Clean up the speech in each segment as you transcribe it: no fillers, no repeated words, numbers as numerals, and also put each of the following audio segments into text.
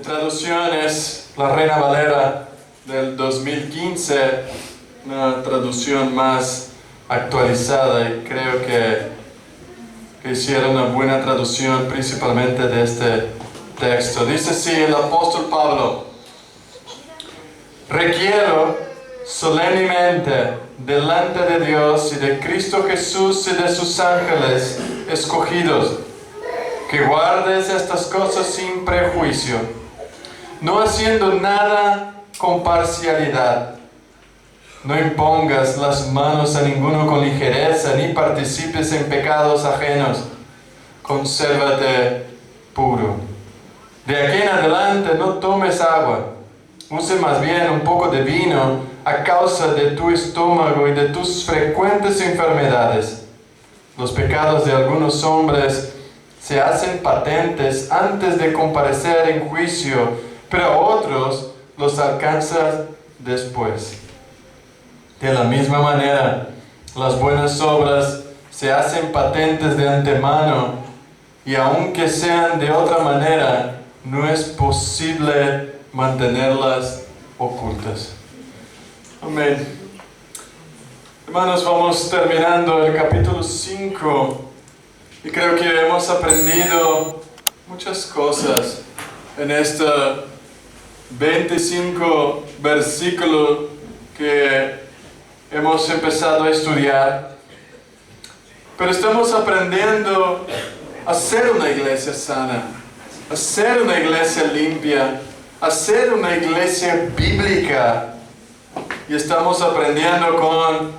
Mi traducción es la Reina Valera del 2015, una traducción más actualizada, y creo que hicieron una buena traducción principalmente de este texto. Dice así el apóstol Pablo: requiero solemnemente delante de Dios y de Cristo Jesús y de sus ángeles escogidos, que guardes estas cosas sin prejuicio, no haciendo nada con parcialidad. No impongas las manos a ninguno con ligereza, ni participes en pecados ajenos. Consérvate puro. De aquí en adelante no tomes agua. Use más bien un poco de vino a causa de tu estómago y de tus frecuentes enfermedades. Los pecados de algunos hombres se hacen patentes antes de comparecer en juicio, pero a otros los alcanzas después. De la misma manera, las buenas obras se hacen patentes de antemano, y aunque sean de otra manera, no es posible mantenerlas ocultas. Amén. Hermanos, vamos terminando el capítulo 5 y creo que hemos aprendido muchas cosas en este 25 versículo que hemos empezado a estudiar. Pero estamos aprendiendo a ser una iglesia sana, a ser una iglesia limpia, a ser una iglesia bíblica. Y estamos aprendiendo con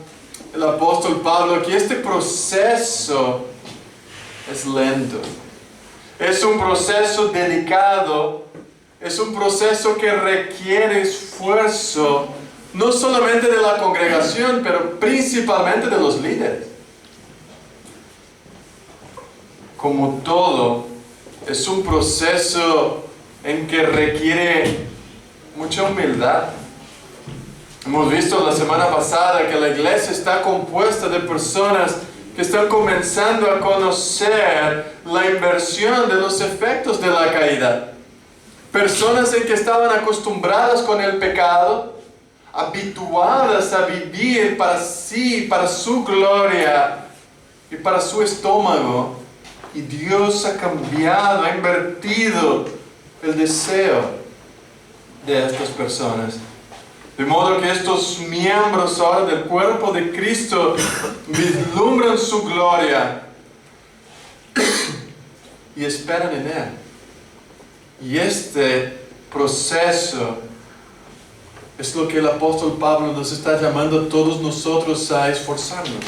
el apóstol Pablo que este proceso es lento. Es un proceso delicado. Es un proceso que requiere esfuerzo, no solamente de la congregación, pero principalmente de los líderes. Como todo, es un proceso en que requiere mucha humildad. Hemos visto la semana pasada que la iglesia está compuesta de personas que están comenzando a conocer la inversión de los efectos de la caída. Personas en que estaban acostumbradas con el pecado, habituadas a vivir para sí, para su gloria y para su estómago. Y Dios ha cambiado, ha invertido el deseo de estas personas. De modo que estos miembros ahora del cuerpo de Cristo vislumbran su gloria y esperan en Él. Y este proceso es lo que el apóstol Pablo nos está llamando a todos nosotros a esforzarnos.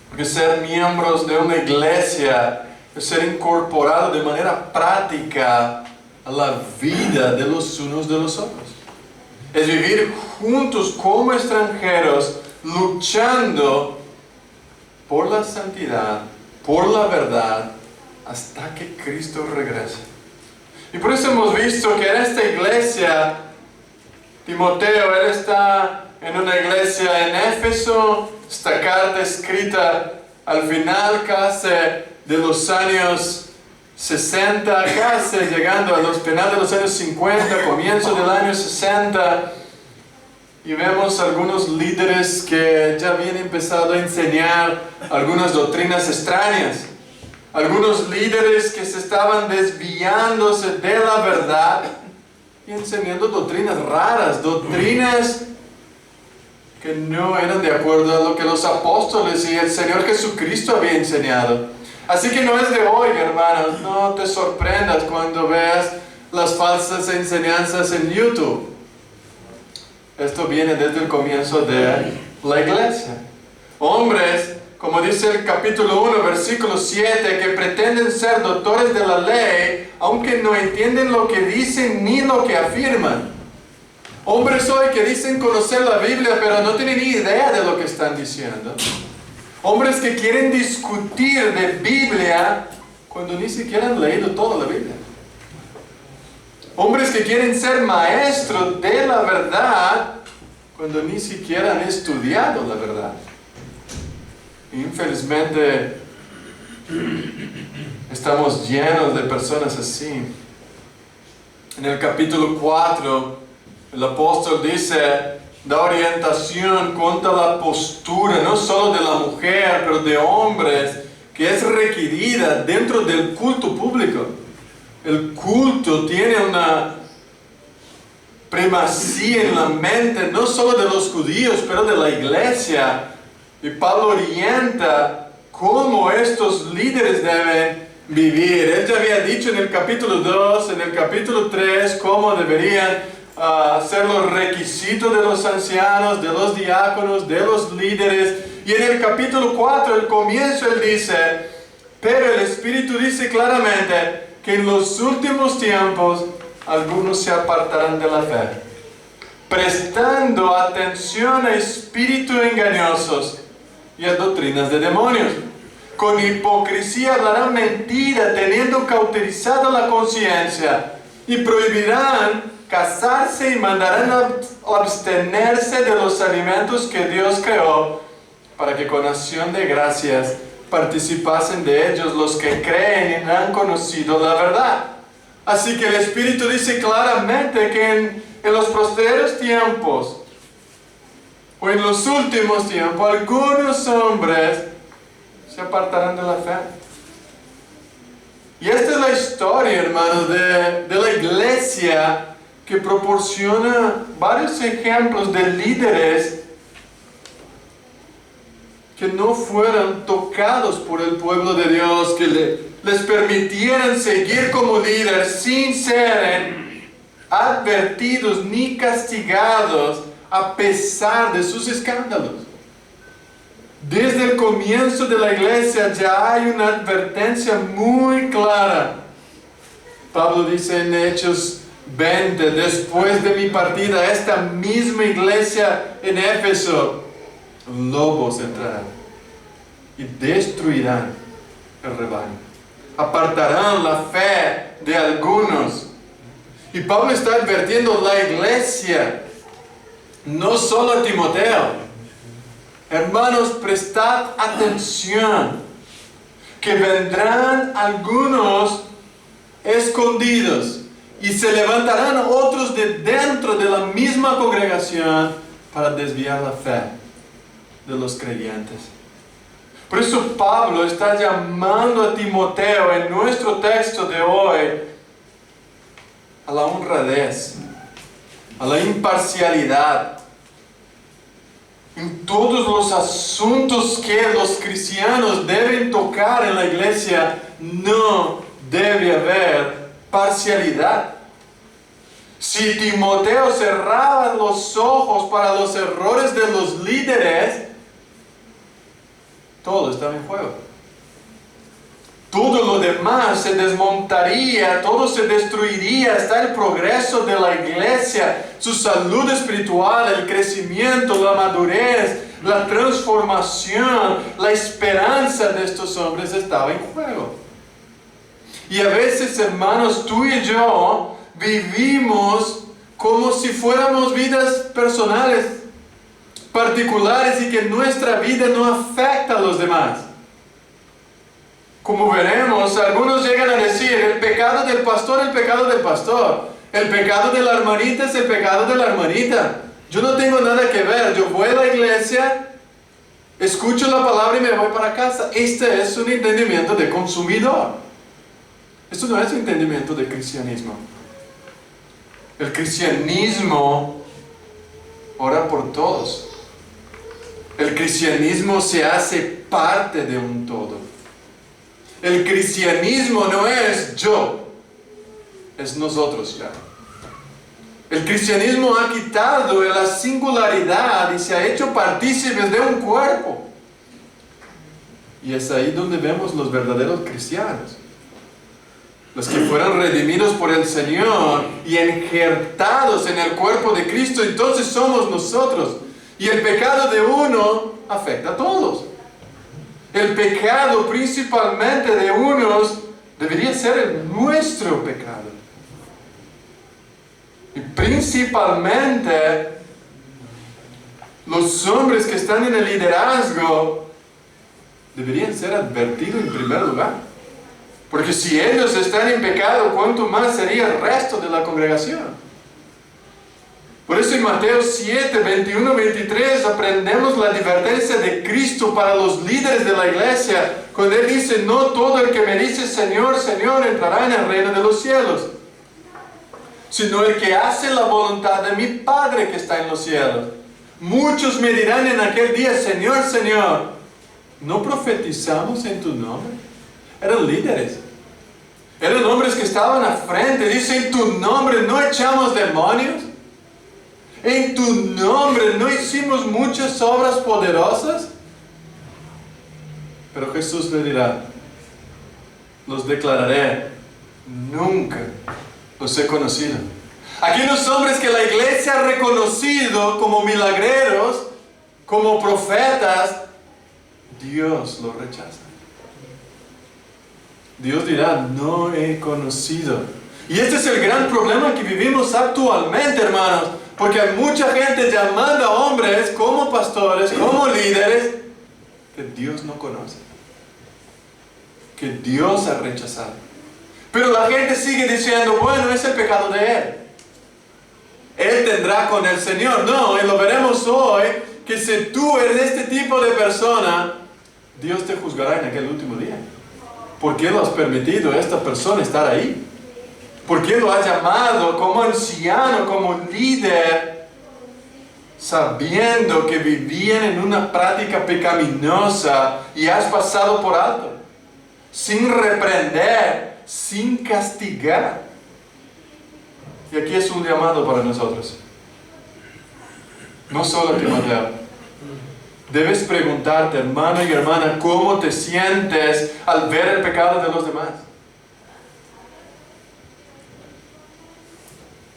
Porque ser miembros de una iglesia es ser incorporado de manera práctica a la vida de los unos de los otros. Es vivir juntos como extranjeros, luchando por la santidad, por la verdad, hasta que Cristo regrese. Y por eso hemos visto que en esta iglesia, Timoteo, él está en una iglesia en Éfeso. Esta carta escrita al final casi de los años 60, casi llegando a los finales de los años 50, comienzo del año 60, y vemos algunos líderes que ya habían empezado a enseñar algunas doctrinas extrañas, algunos líderes que se estaban desviándose de la verdad y enseñando doctrinas raras, doctrinas que no eran de acuerdo a lo que los apóstoles y el Señor Jesucristo había enseñado. Así que no es de hoy, hermanos, no te sorprendas cuando veas las falsas enseñanzas en YouTube. Esto viene desde el comienzo de la iglesia. Hombres, como dice el capítulo 1, versículo 7, que pretenden ser doctores de la ley, aunque no entienden lo que dicen ni lo que afirman. Hombres hoy que dicen conocer la Biblia, pero no tienen ni idea de lo que están diciendo. Hombres que quieren discutir de Biblia cuando ni siquiera han leído toda la Biblia. Hombres que quieren ser maestros de la verdad cuando ni siquiera han estudiado la verdad. Infelizmente, estamos llenos de personas así. En el capítulo 4, el apóstol dice, da orientación contra la postura, no solo de la mujer, pero de hombres, que es requerida dentro del culto público. El culto tiene una primacía en la mente, no solo de los judíos, pero de la iglesia. Y Pablo orienta cómo estos líderes deben vivir. Él ya había dicho en el capítulo 2, en el capítulo 3, cómo deberían ser los requisitos de los ancianos, de los diáconos, de los líderes. Y en el capítulo 4, el comienzo, él dice, pero el Espíritu dice claramente que en los últimos tiempos algunos se apartarán de la fe, prestando atención a espíritus engañosos y a doctrinas de demonios. Con hipocresía hablarán mentira, teniendo cauterizada la conciencia, y prohibirán casarse y mandarán abstenerse de los alimentos que Dios creó, para que con acción de gracias participasen de ellos los que creen y han conocido la verdad. Así que el Espíritu dice claramente que en los posteriores tiempos, o en los últimos tiempos, algunos hombres se apartarán de la fe. Y esta es la historia, hermanos, de la iglesia, que proporciona varios ejemplos de líderes que no fueran tocados por el pueblo de Dios, que les permitieran seguir como líderes sin ser advertidos ni castigados a pesar de sus escándalos. Desde el comienzo de la iglesia ya hay una advertencia muy clara. Pablo dice en Hechos 20, después de mi partida a esta misma iglesia en Éfeso, lobos entrarán y destruirán el rebaño, apartarán la fe de algunos. Y Pablo está advirtiendo a la iglesia, no solo a Timoteo. Hermanos, prestad atención, que vendrán algunos escondidos y se levantarán otros de dentro de la misma congregación para desviar la fe de los creyentes. Por eso Pablo está llamando a Timoteo en nuestro texto de hoy a la honradez, a la imparcialidad. En todos los asuntos que los cristianos deben tocar en la iglesia, no debe haber parcialidad. Si Timoteo cerraba los ojos para los errores de los líderes, todo estaba en juego. Todo lo demás se desmontaría, todo se destruiría, hasta el progreso de la iglesia, su salud espiritual, el crecimiento, la madurez, la transformación, la esperanza de estos hombres estaba en juego. Y a veces, hermanos, tú y yo vivimos como si fuéramos vidas personales, particulares, y que nuestra vida no afecta a los demás. Como veremos, algunos llegan a decir, el pecado del pastor, el pecado del pastor. El pecado de la hermanita es el pecado de la hermanita. Yo no tengo nada que ver, yo voy a la iglesia, escucho la palabra y me voy para casa. Este es un entendimiento de consumidor. Esto no es un entendimiento de cristianismo. El cristianismo ora por todos. El cristianismo se hace parte de un todo. El cristianismo no es yo, es nosotros ya. El cristianismo ha quitado la singularidad y se ha hecho partícipes de un cuerpo. Y es ahí donde vemos los verdaderos cristianos. Los que fueron redimidos por el Señor y injertados en el cuerpo de Cristo, entonces somos nosotros. Y el pecado de uno afecta a todos. El pecado principalmente de unos debería ser nuestro pecado. Y principalmente los hombres que están en el liderazgo deberían ser advertidos en primer lugar. Porque si ellos están en pecado, ¿cuánto más sería el resto de la congregación? Por eso en Mateo 7, 21, 23 aprendemos la advertencia de Cristo para los líderes de la iglesia, cuando Él dice: no todo el que me dice Señor, Señor entrará en el reino de los cielos, sino el que hace la voluntad de mi Padre que está en los cielos. Muchos me dirán en aquel día: Señor, Señor, ¿no profetizamos en tu nombre? Eran líderes. Eran hombres que estaban al frente. Dice: en tu nombre no echamos demonios. En tu nombre no hicimos muchas obras poderosas. Pero Jesús le dirá: los declararé, nunca los he conocido. Aquellos hombres que la iglesia ha reconocido como milagreros, como profetas, Dios los rechaza. Dios dirá: no he conocido. Y este es el gran problema que vivimos actualmente, hermanos, porque hay mucha gente llamando a hombres como pastores, como líderes, que Dios no conoce, que Dios ha rechazado. Pero la gente sigue diciendo: bueno, es el pecado de él. Él tendrá con el Señor. No, y lo veremos hoy, que si tú eres este tipo de persona, Dios te juzgará en aquel último día. ¿Por qué lo has permitido a esta persona estar ahí? ¿Por qué lo has llamado como anciano, como líder, sabiendo que vivían en una práctica pecaminosa y has pasado por alto, sin reprender, sin castigar? Y aquí es un llamado para nosotros. No solo Timoteo. Debes preguntarte, hermano y hermana, ¿cómo te sientes al ver el pecado de los demás?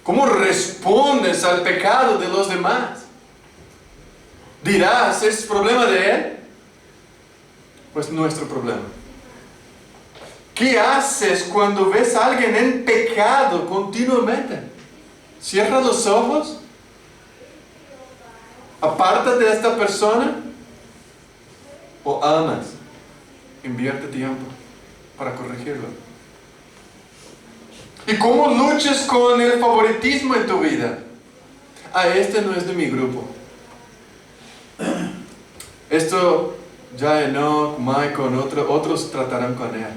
¿Cómo respondes al pecado de los demás? Dirás: ¿es problema de él? Pues nuestro problema. ¿Qué haces cuando ves a alguien en pecado continuamente? ¿Cierras los ojos? ¿Apártate de esta persona? ¿O amas? Invierte tiempo para corregirlo. ¿Y cómo luchas con el favoritismo en tu vida? Este no es de mi grupo. Esto ya Enoch, Michael, otros tratarán con él.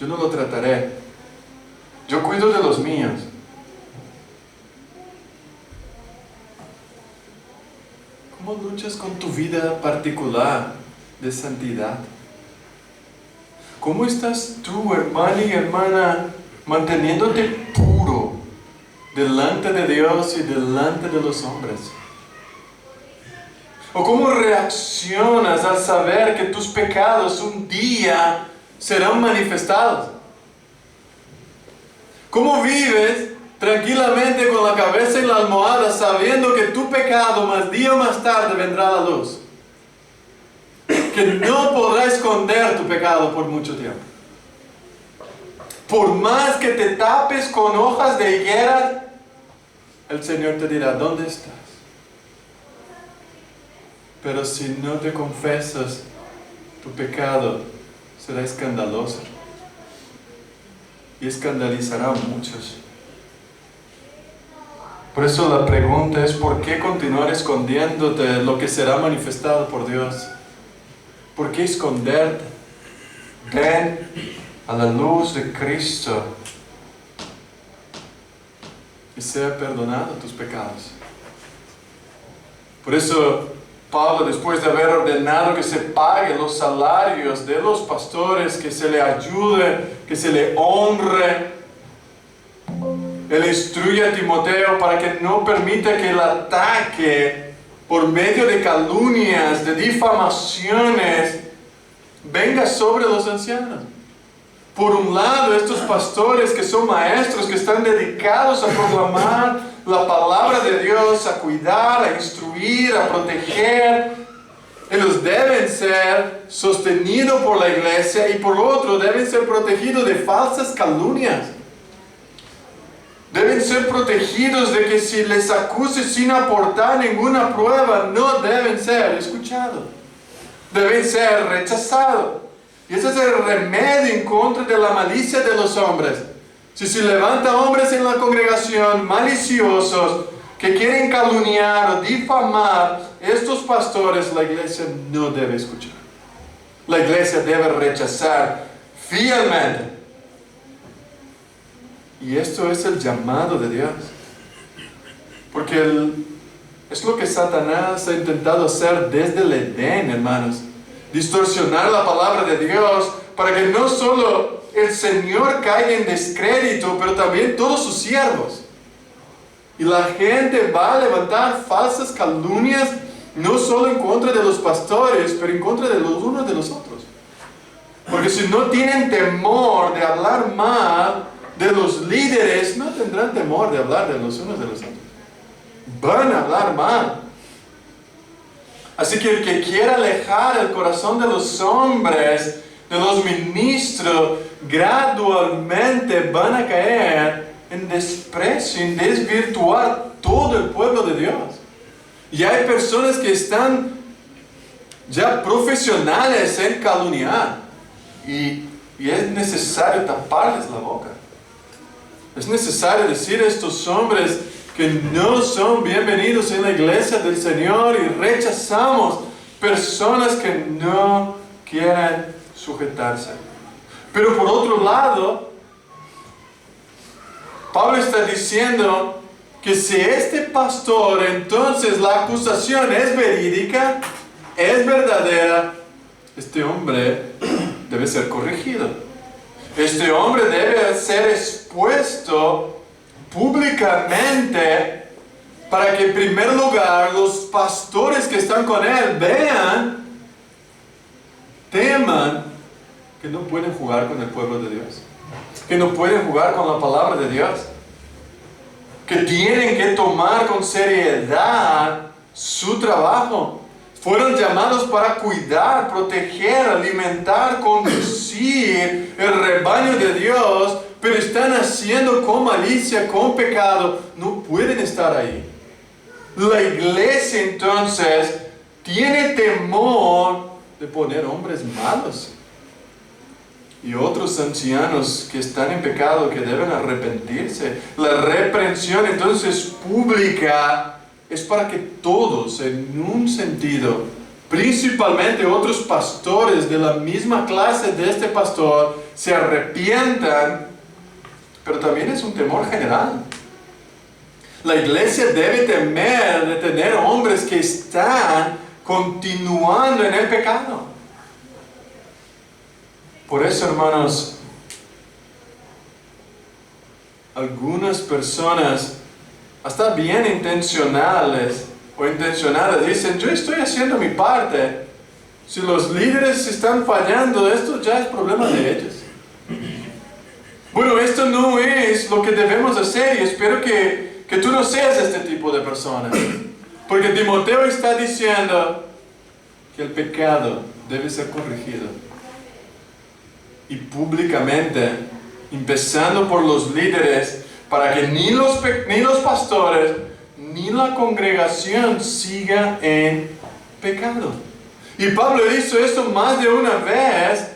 Yo no lo trataré. Yo cuido de los míos. ¿Cómo luchas con tu vida particular de santidad? ¿Cómo estás tú, hermano y hermana, manteniéndote puro delante de Dios y delante de los hombres? ¿O cómo reaccionas al saber que tus pecados un día serán manifestados? ¿Cómo vives tranquilamente con la cabeza en la almohada, sabiendo que tu pecado más día o más tarde vendrá a la luz? Que no podrás esconder tu pecado por mucho tiempo. Por más que te tapes con hojas de higuera, el Señor te dirá: ¿dónde estás? Pero si no te confesas, tu pecado será escandaloso y escandalizará a muchos. Por eso la pregunta es: ¿por qué continuar escondiéndote lo que será manifestado por Dios? ¿Por qué esconderte? Ven a la luz de Cristo y sea perdonado tus pecados. Por eso Pablo, después de haber ordenado que se paguen los salarios de los pastores, que se le ayude, que se le honre, él instruye a Timoteo para que no permita que el ataque por medio de calumnias, de difamaciones, venga sobre los ancianos. Por un lado, estos pastores que son maestros, que están dedicados a proclamar la palabra de Dios, a cuidar, a instruir, a proteger, ellos deben ser sostenidos por la iglesia, y por otro, deben ser protegidos de falsas calumnias. Deben ser protegidos de que si les acuse sin aportar ninguna prueba, no deben ser escuchados. Deben ser rechazados. Y ese es el remedio en contra de la malicia de los hombres. Si se levantan hombres en la congregación maliciosos que quieren calumniar o difamar estos pastores, la iglesia no debe escuchar. La iglesia debe rechazar fielmente. Y esto es el llamado de Dios. Porque es lo que Satanás ha intentado hacer desde el Edén, hermanos. Distorsionar la palabra de Dios para que no solo el Señor caiga en descrédito, pero también todos sus siervos. Y la gente va a levantar falsas calumnias, no solo en contra de los pastores, pero en contra de los unos de los otros. Porque si no tienen temor de hablar mal de los líderes, no tendrán temor de hablar de los unos de los otros. Van a hablar mal. Así que el que quiera alejar el corazón de los hombres, de los ministros, gradualmente van a caer en desprecio, en desvirtuar todo el pueblo de Dios. Y hay personas que están ya profesionales en calumniar. Y es necesario taparles la boca. Es necesario decir a estos hombres que no son bienvenidos en la iglesia del Señor, y rechazamos personas que no quieren sujetarse. Pero por otro lado, Pablo está diciendo que si este pastor, entonces la acusación es verídica, es verdadera, este hombre debe ser corregido. Este hombre debe ser expuesto públicamente para que en primer lugar los pastores que están con él vean, teman que no pueden jugar con el pueblo de Dios, que no pueden jugar con la palabra de Dios, que tienen que tomar con seriedad su trabajo. Fueron llamados para cuidar, proteger, alimentar, conducir el rebaño de Dios, pero están haciendo con malicia, con pecado. No pueden estar ahí. La iglesia entonces tiene temor de poner hombres malos y otros ancianos que están en pecado, que deben arrepentirse. La reprensión entonces pública es para que todos, en un sentido, principalmente otros pastores de la misma clase de este pastor, se arrepientan, pero también es un temor general. La iglesia debe temer de tener hombres que están continuando en el pecado. Por eso, hermanos, algunas personas, hasta bien intencionales o intencionadas, dicen: yo estoy haciendo mi parte. Si los líderes están fallando, esto ya es problema de ellos. Bueno, esto no es lo que debemos hacer, y espero que tú no seas este tipo de persona. Porque Timoteo está diciendo que el pecado debe ser corregido. Y públicamente, empezando por los líderes, para que ni los pastores ni la congregación siga en pecado. Y Pablo hizo esto más de una vez,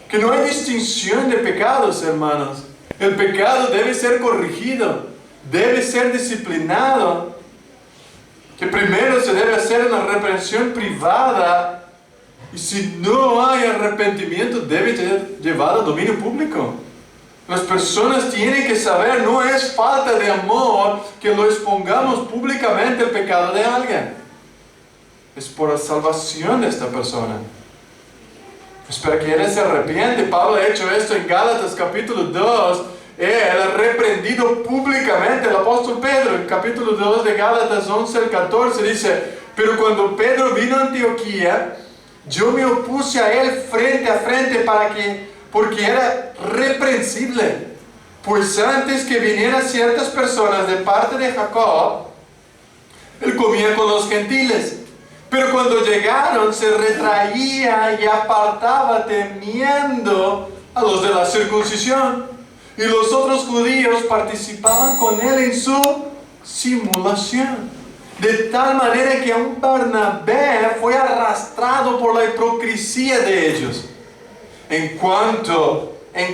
que no hay distinción de pecados, hermanos. El pecado debe ser corregido, debe ser disciplinado, que primero se debe hacer una reprensión privada, y si no hay arrepentimiento debe ser llevado a dominio público. Las personas tienen que saber, no es falta de amor que lo expongamos públicamente el pecado de alguien. Es por la salvación de esta persona. Es para que él se arrepiente. Pablo ha hecho esto en Gálatas capítulo 2. Él ha reprendido públicamente al apóstol Pedro. En capítulo 2 de Gálatas 11 al 14 dice: pero cuando Pedro vino a Antioquía, yo me opuse a él frente a frente porque era reprensible. Pues antes que vinieran ciertas personas de parte de Jacob, él comía con los gentiles. Pero cuando llegaron, se retraía y apartaba, temiendo a los de la circuncisión. Y los otros judíos participaban con él en su simulación. De tal manera que aún Bernabé fue arrastrado por la hipocresía de ellos. En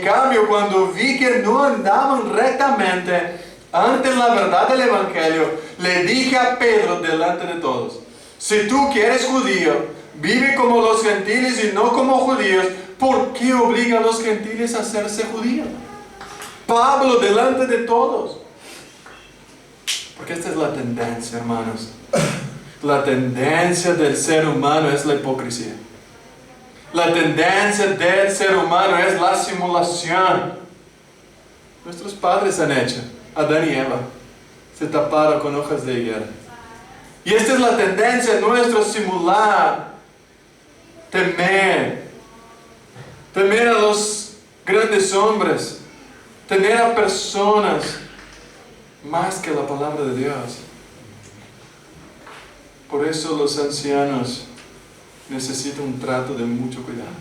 cambio, cuando vi que no andaban rectamente ante la verdad del Evangelio, le dije a Pedro delante de todos: si tú que eres judío, vive como los gentiles y no como judíos, ¿por qué obliga a los gentiles a hacerse judíos? Pablo delante de todos. Porque esta es la tendencia, hermanos. La tendencia del ser humano es la hipocresía. La tendencia del ser humano es la simulación. Nuestros padres han hecho, Adán y Eva, se taparon con hojas de higuera. Y esta es la tendencia nuestra, simular, temer a los grandes hombres, temer a personas más que la palabra de Dios. Por eso los ancianos necesitan un trato de mucho cuidado.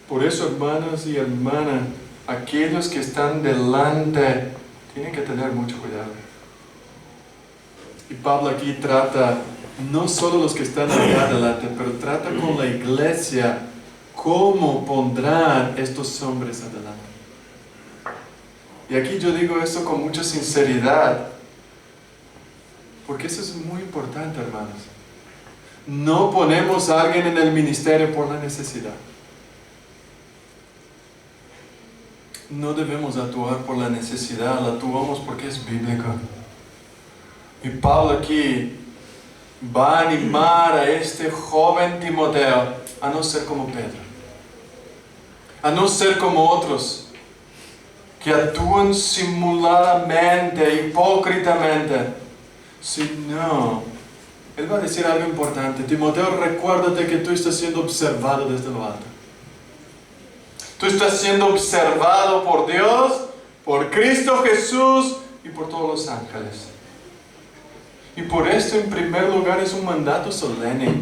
Por eso, hermanos y hermanas, aquellos que están delante tienen que tener mucho cuidado. Y Pablo aquí trata no solo los que están allá adelante, pero trata con la iglesia cómo pondrán estos hombres adelante. Y aquí yo digo esto con mucha sinceridad, porque eso es muy importante, hermanos. No ponemos a alguien en el ministerio por la necesidad. No debemos actuar por la necesidad, la actuamos porque es bíblico. Y Pablo aquí va a animar a este joven Timoteo a no ser como Pedro, a no ser como otros que actúan simuladamente, hipócritamente, sino, él va a decir algo importante: Timoteo, recuérdate que tú estás siendo observado desde lo alto. Tú estás siendo observado por Dios, por Cristo Jesús y por todos los ángeles. Y por esto, en primer lugar, es un mandato solemne.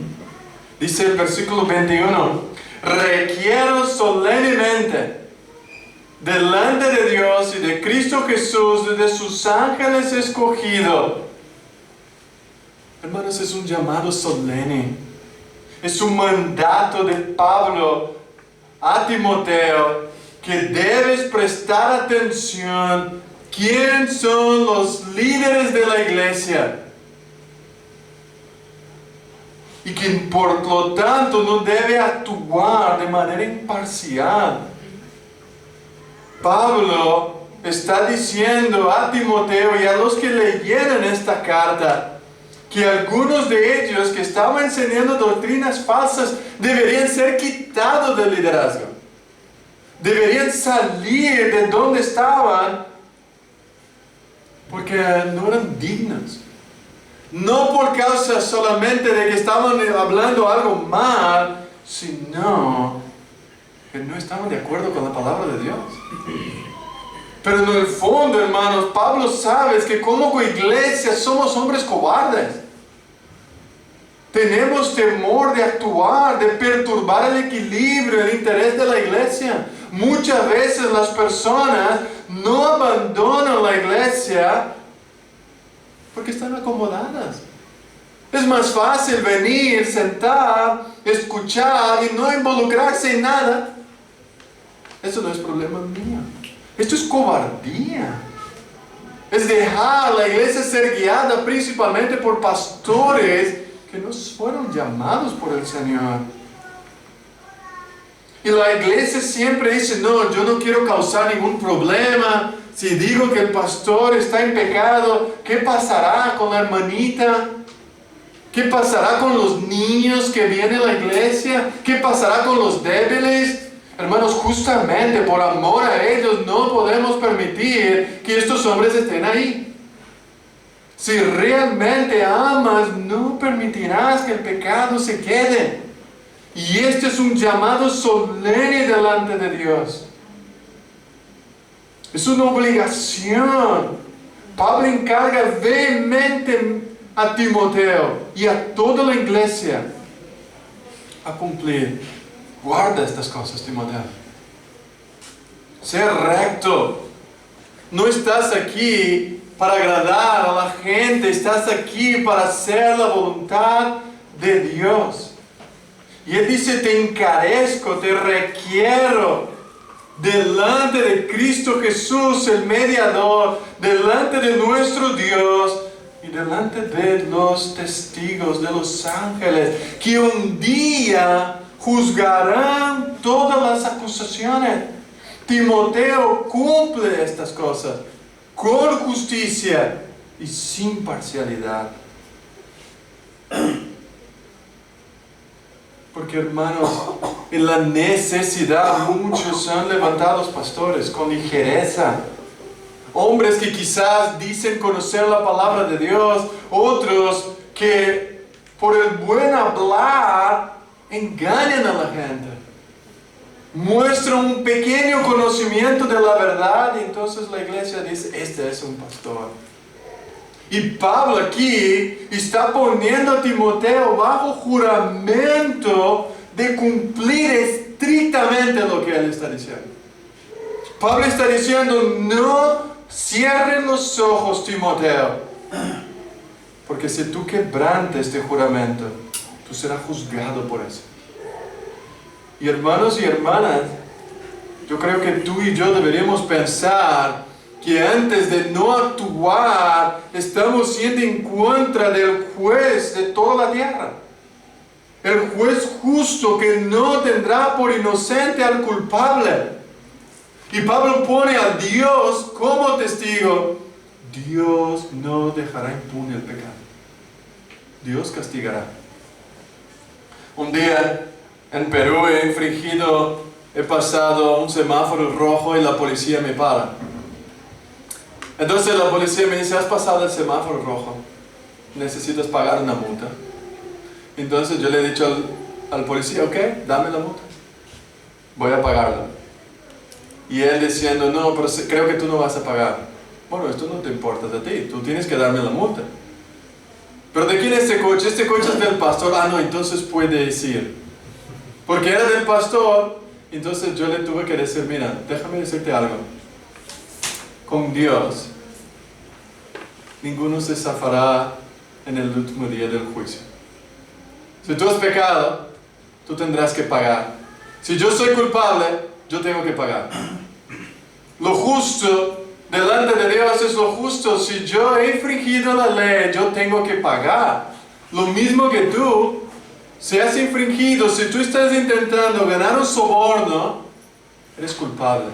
Dice el versículo 21, requiero solemnemente delante de Dios y de Cristo Jesús y de sus ángeles escogidos. Hermanos, es un llamado solemne. Es un mandato de Pablo a Timoteo que debes prestar atención. ¿Quién son los líderes de la iglesia? Y que por lo tanto no debe actuar de manera imparcial. Pablo está diciendo a Timoteo y a los que leyeron esta carta que algunos de ellos que estaban enseñando doctrinas falsas deberían ser quitados del liderazgo. Deberían salir de donde estaban porque no eran dignos. No por causa solamente de que estaban hablando algo mal, sino que no estaban de acuerdo con la palabra de Dios. Pero en el fondo, hermanos, Pablo sabe que como iglesia somos hombres cobardes. Tenemos temor de actuar, de perturbar el equilibrio, el interés de la iglesia. Muchas veces las personas no abandonan la iglesia porque están acomodadas. Es más fácil venir, sentar, escuchar y no involucrarse en nada. Eso no es problema mío. Esto es cobardía. Es dejar la iglesia ser guiada principalmente por pastores que no fueron llamados por el Señor. Y la iglesia siempre dice, no, yo no quiero causar ningún problema. Si digo que el pastor está en pecado, ¿qué pasará con la hermanita? ¿Qué pasará con los niños que vienen a la iglesia? ¿Qué pasará con los débiles? Hermanos, justamente por amor a ellos no podemos permitir que estos hombres estén ahí. Si realmente amas, no permitirás que el pecado se quede. Y este es un llamado solemne delante de Dios. Es una obligación. Pablo encarga vehemente a Timoteo y a toda la iglesia a cumplir. Guarda estas cosas, Timoteo. Sé recto. No estás aquí para agradar a la gente, estás aquí para hacer la voluntad de Dios. Y Él dice, te encarezco, te requiero delante de Cristo Jesús, el mediador, delante de nuestro Dios y delante de los testigos, de los ángeles, que un día juzgarán todas las acusaciones. Timoteo cumple estas cosas con justicia y sin parcialidad. Porque, hermanos, en la necesidad muchos han levantado pastores con ligereza. Hombres que quizás dicen conocer la palabra de Dios, otros que por el buen hablar engañan a la gente. Muestran un pequeño conocimiento de la verdad y entonces la iglesia dice, este es un pastor. Y Pablo aquí está poniendo a Timoteo bajo juramento de cumplir estrictamente lo que él está diciendo. Pablo está diciendo, no cierren los ojos, Timoteo, porque si tú quebrantas este juramento, tú serás juzgado por eso. Y hermanos y hermanas, yo creo que tú y yo deberíamos pensar que antes de no actuar, estamos siendo en contra del juez de toda la tierra. El juez justo que no tendrá por inocente al culpable. Y Pablo pone a Dios como testigo. Dios no dejará impune el pecado. Dios castigará. Un día en Perú he pasado un semáforo rojo y la policía me para. Entonces la policía me dice, has pasado el semáforo rojo, necesitas pagar una multa. Entonces yo le he dicho al policía, ok, dame la multa, voy a pagarla. Y él diciendo, no, pero creo que tú no vas a pagar. Bueno, esto no te importa de ti, tú tienes que darme la multa. ¿Pero de quién es este coche? Este coche es del pastor. Ah, no, entonces puedes ir. Porque era del pastor, entonces yo le tuve que decir, mira, déjame decirte algo. Con Dios, ninguno se zafará en el último día del juicio. Si tú has pecado, tú tendrás que pagar. Si yo soy culpable, yo tengo que pagar. Lo justo delante de Dios es lo justo. Si yo he infringido la ley, yo tengo que pagar. Lo mismo que tú, si has infringido, si tú estás intentando ganar un soborno, eres culpable.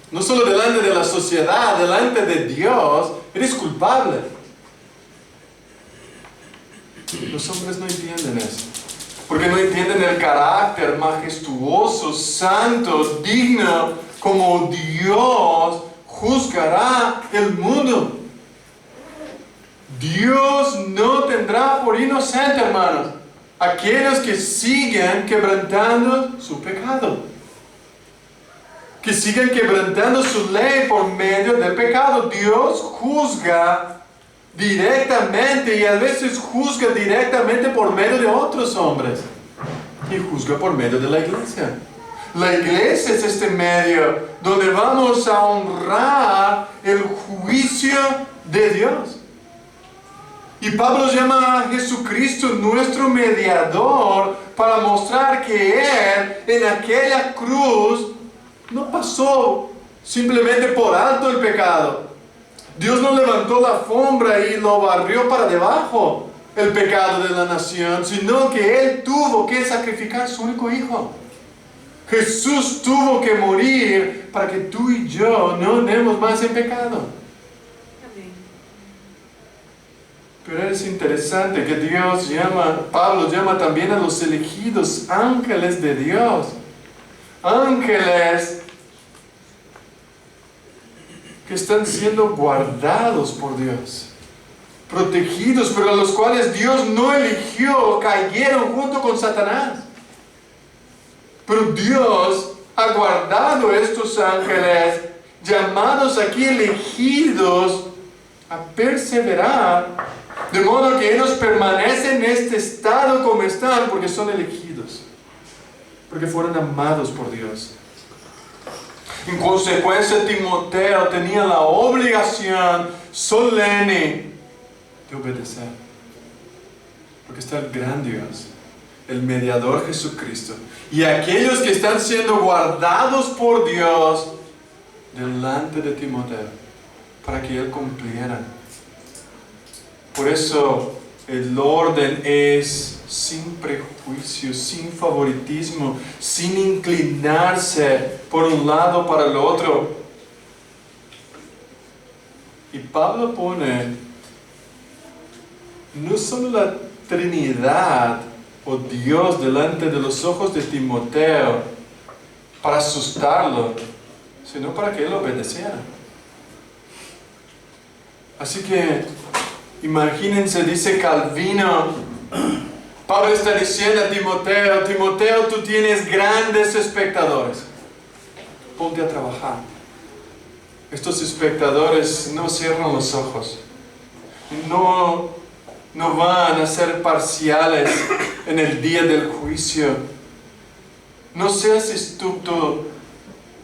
No solo delante de la sociedad, delante de Dios, eres culpable. Los hombres no entienden eso. Porque no entienden el carácter majestuoso, santo, digno, como Dios juzgará el mundo. Dios no tendrá por inocente, hermanos, aquellos que siguen quebrantando su pecado. Que siguen quebrantando su ley por medio del pecado. Dios juzga directamente y a veces juzga directamente por medio de otros hombres. Y juzga por medio de la iglesia. La iglesia es este medio donde vamos a honrar el juicio de Dios. Y Pablo llama a Jesucristo nuestro mediador para mostrar que Él en aquella cruz no pasó simplemente por alto el pecado. Dios no levantó la alfombra y lo barrió para debajo el pecado de la nación, sino que Él tuvo que sacrificar a su único hijo. Jesús tuvo que morir para que tú y yo no andemos más en pecado. Pero es interesante que Pablo llama también a los elegidos ángeles de Dios. Ángeles que están siendo guardados por Dios, protegidos, pero a los cuales Dios no eligió, cayeron junto con Satanás. Pero Dios ha guardado estos ángeles, llamados aquí elegidos, a perseverar, de modo que ellos permanecen en este estado como están, porque son elegidos, porque fueron amados por Dios. En consecuencia, Timoteo tenía la obligación solemne de obedecer. Porque está el gran Dios, el mediador Jesucristo, y aquellos que están siendo guardados por Dios delante de Timoteo, para que él cumpliera. Por eso el orden es sin prejuicio, sin favoritismo, sin inclinarse por un lado para el otro. Y Pablo pone no solo la Trinidad o Dios delante de los ojos de Timoteo para asustarlo, sino para que él obedeciera. Así que imagínense, dice Calvino, Pablo está diciendo a Timoteo: Timoteo, tú tienes grandes espectadores, ponte a trabajar. Estos espectadores no cierran los ojos, no van a ser parciales en el día del juicio. No seas estúpido,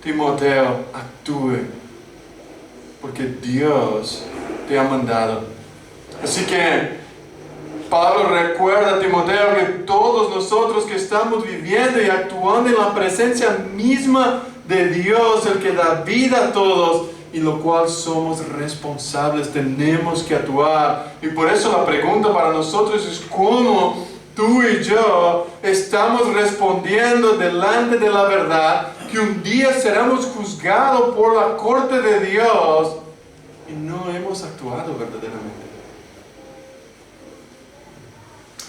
Timoteo, actúe, porque Dios te ha mandado. Así que Pablo recuerda a Timoteo que todos nosotros que estamos viviendo y actuando en la presencia misma de Dios, el que da vida a todos, y lo cual somos responsables, tenemos que actuar. Y por eso la pregunta para nosotros es: ¿cómo tú y yo estamos respondiendo delante de la verdad que un día seremos juzgados por la corte de Dios y no hemos actuado verdaderamente?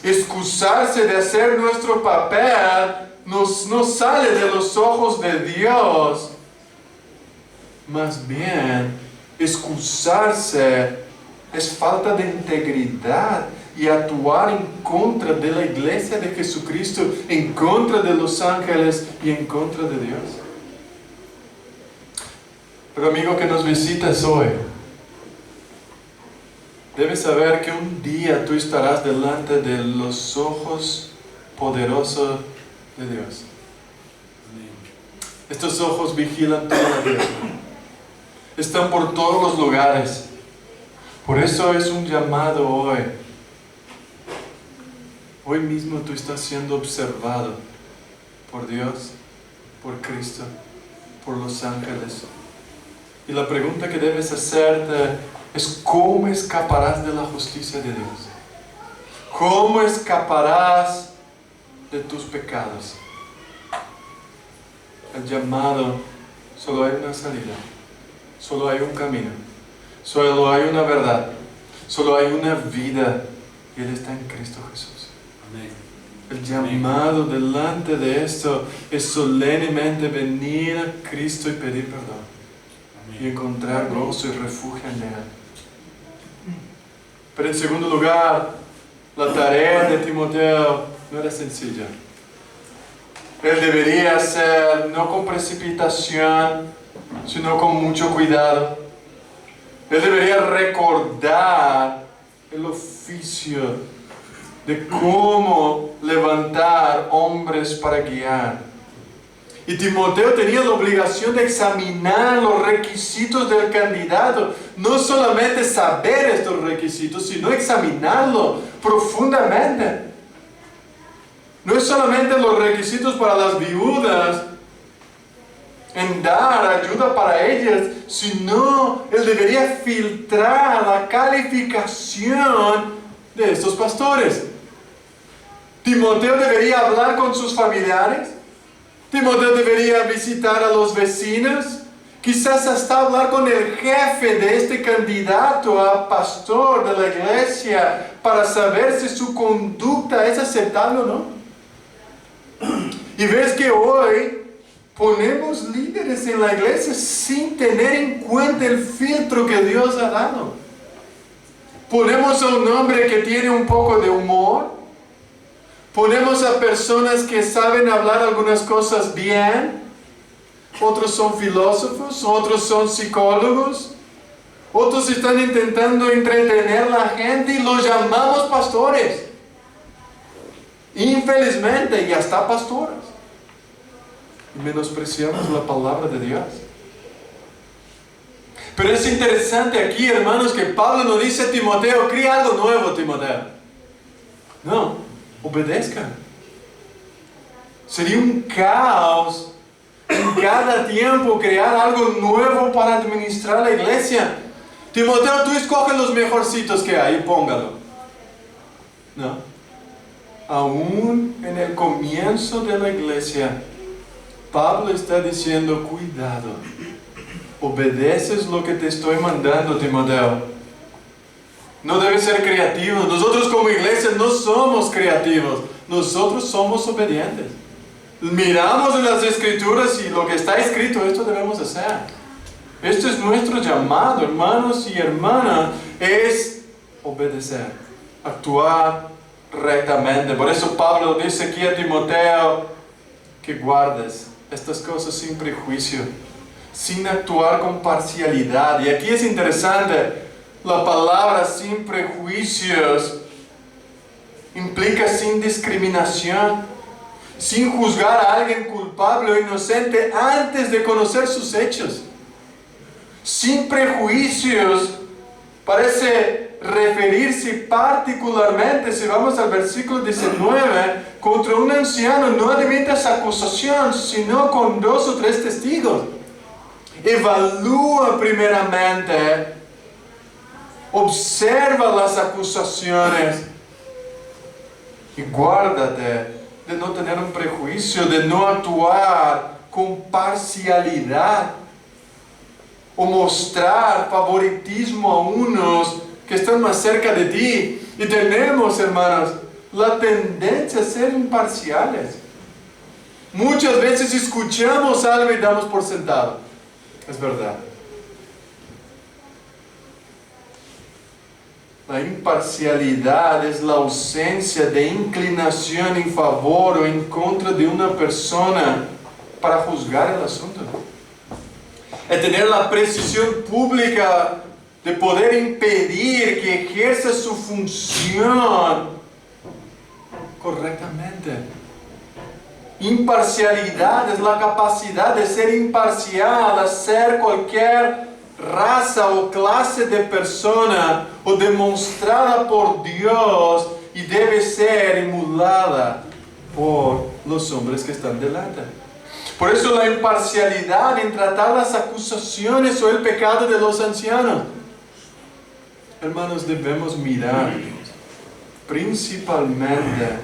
Excusarse de hacer nuestro papel no sale de los ojos de Dios. Más bien, excusarse es falta de integridad y actuar en contra de la iglesia de Jesucristo, en contra de los ángeles y en contra de Dios. Pero amigo que nos visitas hoy, debes saber que un día tú estarás delante de los ojos poderosos de Dios. Estos ojos vigilan toda la vida. Están por todos los lugares. Por eso es un llamado hoy. Hoy mismo tú estás siendo observado por Dios, por Cristo, por los ángeles. Y la pregunta que debes hacerte es: ¿cómo escaparás de la justicia de Dios? ¿Cómo escaparás de tus pecados? El llamado, solo hay una salida. Solo hay un camino, solo hay una verdad, solo hay una vida, y Él está en Cristo Jesús. Amén. El llamado delante de esto es solemnemente venir a Cristo y pedir perdón. Amén. Y encontrar gozo y refugio en Él. Pero en segundo lugar, la tarea de Timoteo no era sencilla. Él debería hacer no con precipitación, sino con mucho cuidado. Él debería recordar el oficio de cómo levantar hombres para guiar. Y Timoteo tenía la obligación de examinar los requisitos del candidato. No solamente saber estos requisitos, sino examinarlo profundamente. No es solamente los requisitos para las viudas, en dar ayuda para ellas, sino él debería filtrar la calificación de estos pastores. Timoteo debería hablar con sus familiares. Timoteo debería visitar a los vecinos. Quizás hasta hablar con el jefe de este candidato a pastor de la iglesia para saber si su conducta es aceptable o no. Y ves que hoy ponemos líderes en la iglesia sin tener en cuenta el filtro que Dios ha dado. Ponemos a un hombre que tiene un poco de humor. Ponemos a personas que saben hablar algunas cosas bien. Otros son filósofos, otros son psicólogos. Otros están intentando entretener a la gente y los llamamos pastores. Infelizmente, y hasta pastoras. Y menospreciamos la palabra de Dios. Pero es interesante aquí, hermanos, que Pablo no dice a Timoteo, cría algo nuevo, Timoteo. No, obedezca. Sería un caos en cada tiempo crear algo nuevo para administrar la iglesia. Timoteo, tú escoges los mejorcitos que hay y póngalo. No. Aún en el comienzo de la iglesia, Pablo está diciendo, cuidado, obedeces lo que te estoy mandando, Timoteo. No debes ser creativo. Nosotros como iglesia no somos creativos, nosotros somos obedientes. Miramos en las escrituras y lo que está escrito, esto debemos hacer. Esto es nuestro llamado, hermanos y hermanas, es obedecer, actuar rectamente. Por eso Pablo dice aquí a Timoteo que guardes estas cosas sin prejuicio, sin actuar con parcialidad. Y aquí es interesante, la palabra sin prejuicios implica sin discriminación, sin juzgar a alguien culpable o inocente antes de conocer sus hechos. Sin prejuicios parece referirse particularmente, si vamos al versículo 19, contra un anciano no admitas acusación, sino con 2 o 3 testigos. Evalúa primeramente, observa las acusaciones y guárdate de no tener un prejuicio, de no actuar con parcialidad o mostrar favoritismo a unos que están más cerca de ti. Y tenemos, hermanos, la tendencia a ser imparciales. Muchas veces escuchamos algo y damos por sentado. Es verdad. La imparcialidad es la ausencia de inclinación en favor o en contra de una persona para juzgar el asunto. Es tener la precisión pública de poder impedir que ejerza su función correctamente. Imparcialidad es la capacidad de ser imparcial, hacer cualquier raza o clase de persona o demostrada por Dios y debe ser emulada por los hombres que están delante. Por eso la imparcialidad en tratar las acusaciones o el pecado de los ancianos. Hermanos, debemos mirar principalmente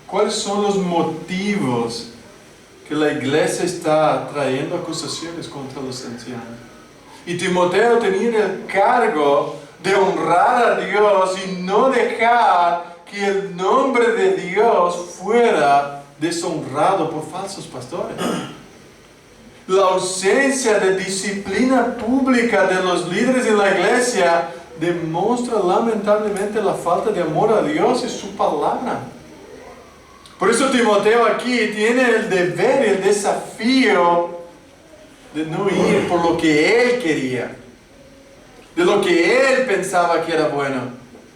cuáles son los motivos que la iglesia está trayendo acusaciones contra los ancianos. Y Timoteo tenía el cargo de honrar a Dios y no dejar que el nombre de Dios fuera deshonrado por falsos pastores. La ausencia de disciplina pública de los líderes en la iglesia demuestra lamentablemente la falta de amor a Dios y su palabra. Por eso Timoteo aquí tiene el deber y el desafío de no ir por lo que él quería, de lo que él pensaba que era bueno,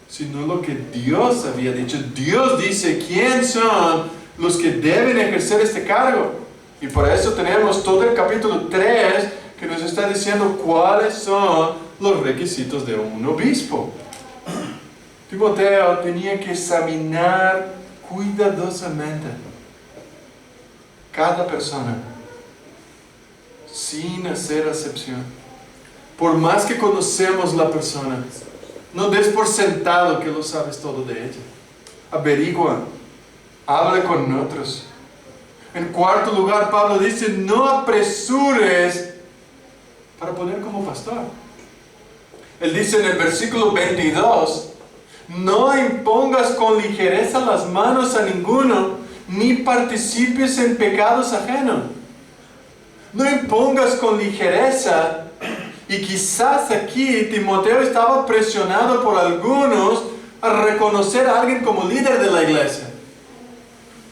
sino lo que Dios había dicho. Dios dice quién son los que deben ejercer este cargo. Y por eso tenemos todo el capítulo 3 que nos está diciendo cuáles son los requisitos de un obispo. Timoteo tenía que examinar cuidadosamente cada persona, sin hacer acepción. Por más que conocemos la persona, no des por sentado que lo sabes todo de ella. Averigua, habla con otros. En cuarto lugar, Pablo dice, no apresures para poner como pastor. Él dice en el versículo 22, no impongas con ligereza las manos a ninguno, ni participes en pecados ajenos. No impongas con ligereza. Y quizás aquí Timoteo estaba presionado por algunos a reconocer a alguien como líder de la iglesia.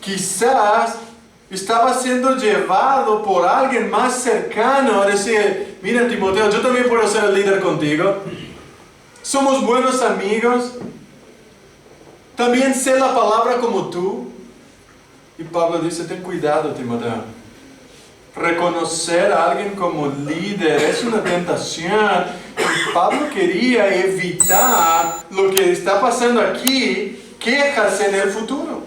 Quizás estaba siendo llevado por alguien más cercano a decir, mira Timoteo, yo también puedo ser el líder contigo. Somos buenos amigos. También sé la palabra como tú. Y Pablo dice, ten cuidado, Timoteo. reconocer a alguien como líder es una tentación. Y Pablo quería evitar lo que está pasando aquí, quejas en el futuro.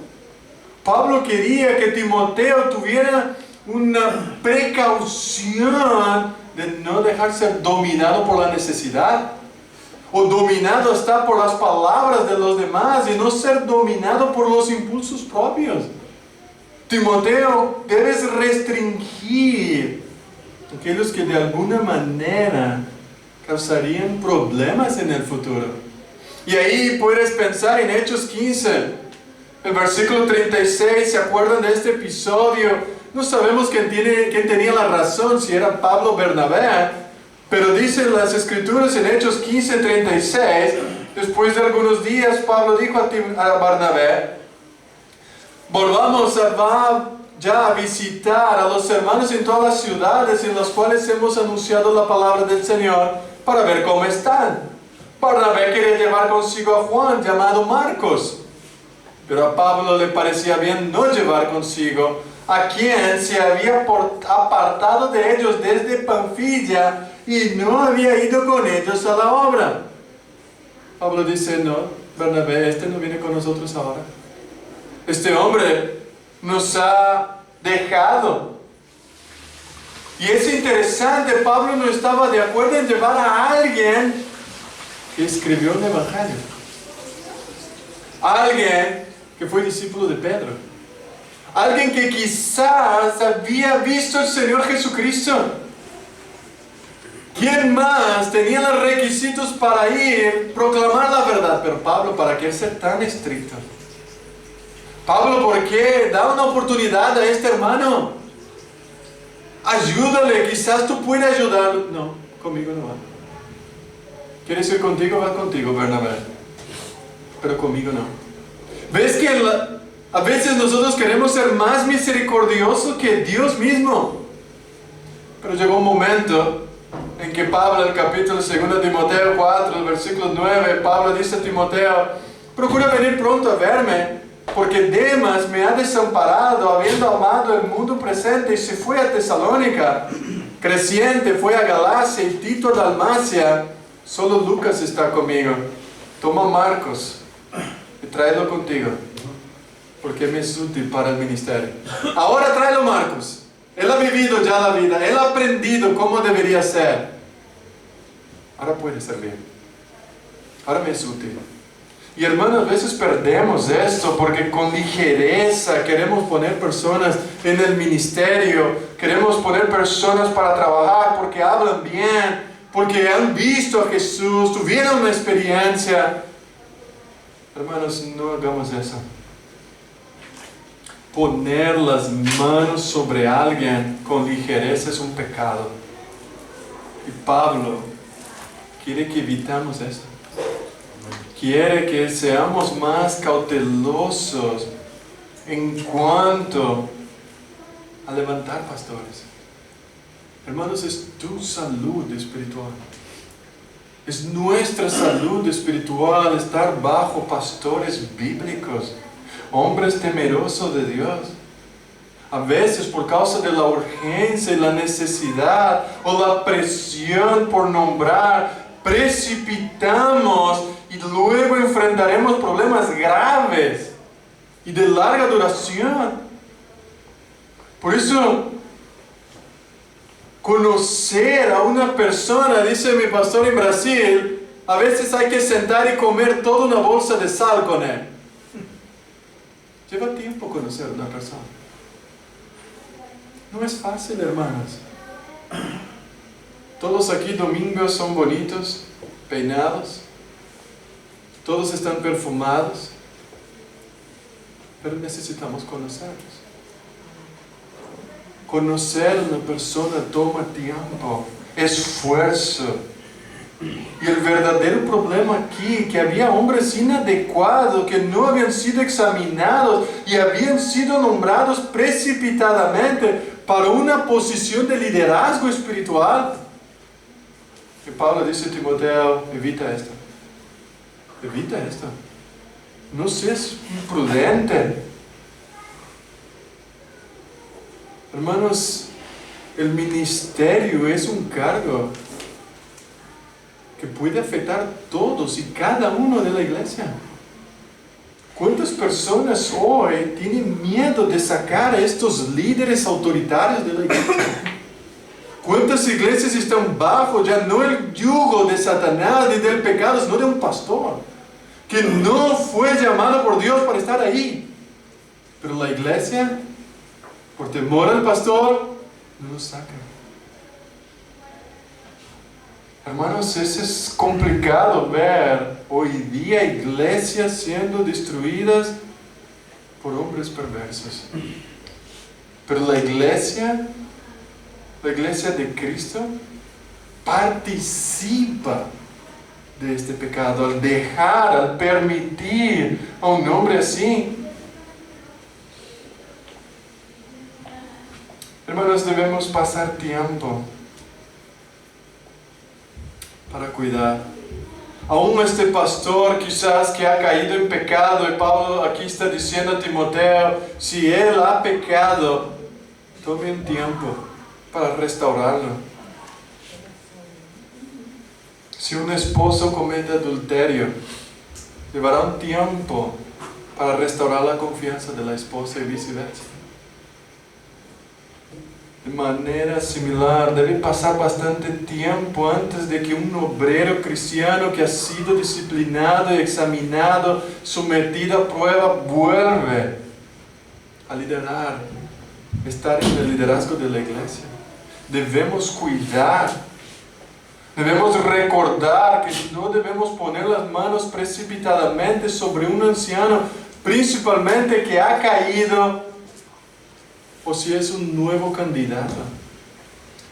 Pablo quería que Timoteo tuviera una precaución de no dejar ser dominado por la necesidad, o dominado hasta por las palabras de los demás, y no ser dominado por los impulsos propios. Timoteo, debes restringir aquellos que de alguna manera causarían problemas en el futuro. Y ahí puedes pensar en Hechos 15, el versículo 36, ¿se acuerdan de este episodio? No sabemos quién tenía la razón, si era Pablo o Bernabé, pero dicen las escrituras en Hechos 15, 36, después de algunos días Pablo dijo a Bernabé: volvamos ya a visitar a los hermanos en todas las ciudades en las cuales hemos anunciado la palabra del Señor, para ver cómo están. Bernabé quería llevar consigo a Juan, llamado Marcos, pero a Pablo le parecía bien no llevar consigo a quien se había apartado de ellos desde Panfilia y no había ido con ellos a la obra. Pablo dice: no, Bernabé, este no viene con nosotros ahora. Este hombre nos ha dejado. Y es interesante, Pablo no estaba de acuerdo en llevar a alguien que escribió el Evangelio. Alguien que fue discípulo de Pedro. Alguien que quizás había visto al Señor Jesucristo. ¿Quién más tenía los requisitos para ir, proclamar la verdad? Pero Pablo, ¿para qué ser tan estricto? Pablo, ¿por qué? Da una oportunidad a este hermano. Ayúdale, quizás tú puedas ayudarlo. No, conmigo no va. ¿Quieres ir contigo? Va contigo, Bernabé. Pero conmigo no. ¿Ves que a veces nosotros queremos ser más misericordiosos que Dios mismo? Pero llegó un momento en que Pablo, el capítulo 2 de Timoteo 4, el versículo 9, Pablo dice a Timoteo: procura venir pronto a verme, porque Demas me ha desamparado, habiendo amado el mundo presente, y se fue a Tesalónica. Crescente fue a Galacia y Tito a Dalmacia. Solo Lucas está conmigo. Toma Marcos y tráelo contigo, porque me es útil para el ministerio. Ahora tráelo Marcos. Él ha vivido ya la vida, él ha aprendido cómo debería ser. Ahora puede servir. Ahora me es útil. Y hermanos, a veces perdemos esto porque con ligereza queremos poner personas en el ministerio, queremos poner personas para trabajar porque hablan bien, porque han visto a Jesús, tuvieron una experiencia. Hermanos, no hagamos eso. Poner las manos sobre alguien con ligereza es un pecado. Y Pablo quiere que evitamos esto. Quiere que seamos más cautelosos en cuanto a levantar pastores. Hermanos, es tu salud espiritual. Es nuestra salud espiritual estar bajo pastores bíblicos, hombres temerosos de Dios. A veces por causa de la urgencia y la necesidad o la presión por nombrar, precipitamos y luego enfrentaremos problemas graves y de larga duración. Por eso, conocer a una persona, dice mi pastor en Brasil, a veces hay que sentar y comer toda una bolsa de sal con él. Lleva tiempo conocer a una persona. No es fácil, hermanos. Todos aquí domingos son bonitos, peinados. Todos están perfumados. Pero necesitamos conocerlos. Conocer a una persona toma tiempo, esfuerzo. Y el verdadero problema aquí, que había hombres inadecuados, que no habían sido examinados y habían sido nombrados precipitadamente para una posición de liderazgo espiritual. Y Pablo dice a Timoteo: evita esto. Evita esto. No seas imprudente. Hermanos, El ministerio es un cargo que puede afectar a todos y cada uno de la iglesia. ¿Cuántas personas hoy tienen miedo de sacar a estos líderes autoritarios de la iglesia? ¿Cuántas iglesias están bajo ya no el yugo de Satanás ni del pecado, sino de un pastor que no fue llamado por Dios para estar ahí? Pero la iglesia, por temor al pastor, no lo saca. Hermanos, es complicado ver hoy día iglesias siendo destruidas por hombres perversos. Pero la iglesia de Cristo participa de este pecado al dejar, al permitir a un hombre así. Hermanos, debemos pasar tiempo para cuidar. Aún este pastor quizás que ha caído en pecado, y Pablo aquí está diciendo a Timoteo, si él ha pecado, tome un tiempo para restaurarlo. Si un esposo comete adulterio, llevará un tiempo para restaurar la confianza de la esposa y viceversa. De manera similar, debe pasar bastante tiempo antes de que un obrero cristiano que ha sido disciplinado, examinado, sometido a prueba, vuelve a liderar, estar en el liderazgo de la iglesia. Debemos cuidar, debemos recordar que no debemos poner las manos precipitadamente sobre un anciano, principalmente que ha caído, o si es un nuevo candidato.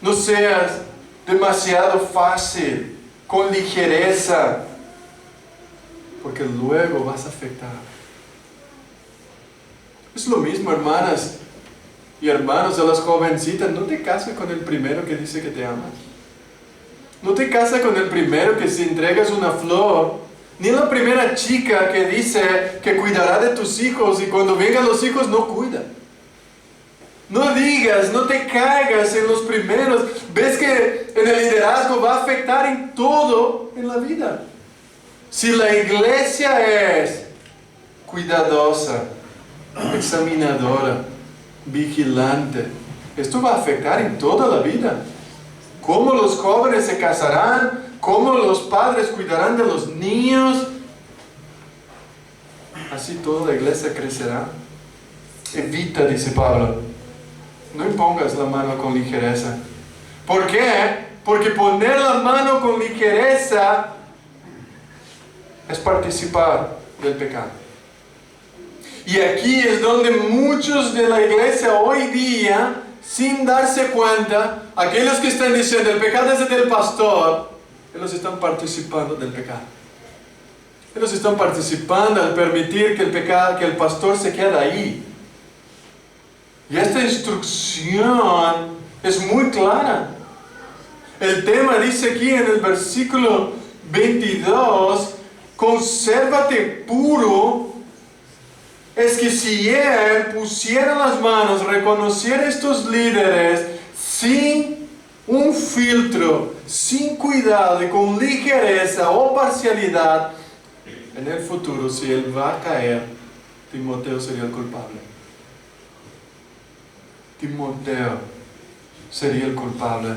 No seas demasiado fácil, con ligereza, porque luego vas a afectar. Es lo mismo, hermanas y hermanos, a las jovencitas, no te cases con el primero que dice que te amas. No te cases con el primero que si entregas una flor, ni la primera chica que dice que cuidará de tus hijos y cuando vengan los hijos no cuida. No digas, no te caigas en los primeros. Ves que en el liderazgo va a afectar en todo en la vida. Si la iglesia es cuidadosa, examinadora, vigilante, esto va a afectar en toda la vida. Cómo los jóvenes se casarán, cómo los padres cuidarán de los niños. Así toda la iglesia crecerá. Evita, dice Pablo. No impongas la mano con ligereza. ¿Por qué? Porque poner la mano con ligereza es participar del pecado. Y aquí es donde muchos de la iglesia hoy día, sin darse cuenta, aquellos que están diciendo el pecado es del pastor, ellos están participando del pecado. Ellos están participando al permitir que el pastor se quede ahí. Y esta instrucción es muy clara. El tema dice aquí en el versículo 22, consérvate puro. Es que si él pusiera las manos, reconociera estos líderes sin un filtro, sin cuidado y con ligereza o parcialidad, en el futuro, si él va a caer, Timoteo sería el culpable. Timoteo sería el culpable.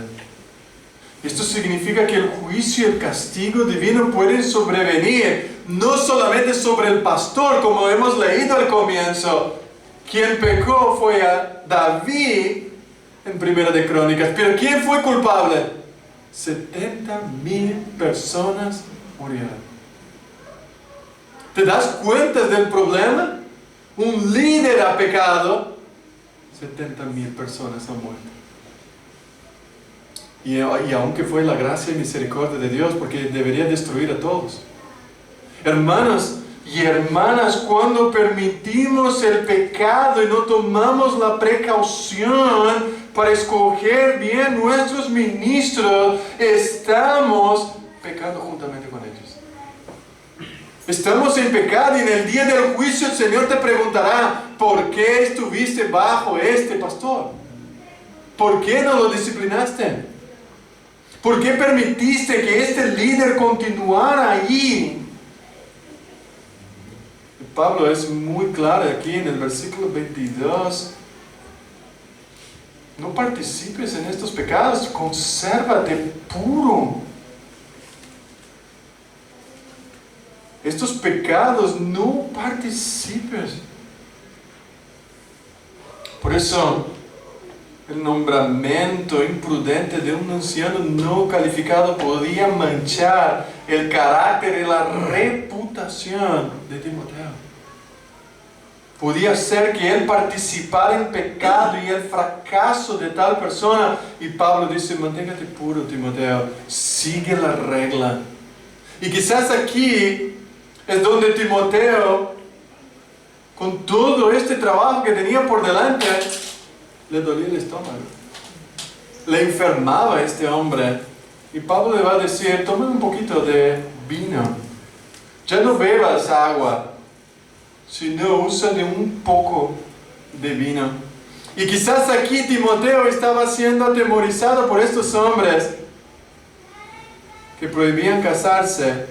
Esto significa que el juicio y el castigo divino pueden sobrevenir, no solamente sobre el pastor, como hemos leído al comienzo. Quien pecó fue a David en Primera de Crónicas, pero ¿quién fue culpable? 70,000 personas murieron. ¿Te das cuenta del problema? Un líder ha pecado, 70,000 personas han muerto. Y aunque fue la gracia y misericordia de Dios, porque debería destruir a todos. Hermanos y hermanas, cuando permitimos el pecado y no tomamos la precaución para escoger bien nuestros ministros, estamos pecando juntamente con ellos. Estamos en pecado y en el día del juicio el Señor te preguntará, ¿por qué estuviste bajo este pastor? ¿Por qué no lo disciplinaste? ¿Por qué permitiste que este líder continuara allí? Pablo es muy claro aquí en el versículo 22. No participes en estos pecados, consérvate puro. Estos pecados no participes. Por eso, el nombramiento imprudente de un anciano no calificado podía manchar el carácter y la reputación de Timoteo. Podía ser que él participara en pecado y el fracaso de tal persona. Y Pablo dice, manténgate puro, Timoteo, sigue la regla. Y quizás aquí es donde Timoteo, con todo este trabajo que tenía por delante, le dolía el estómago. Le enfermaba a este hombre. Y Pablo le va a decir, toma un poquito de vino. Ya no bebas agua, sino usa de un poco de vino. Y quizás aquí Timoteo estaba siendo atemorizado por estos hombres que prohibían casarse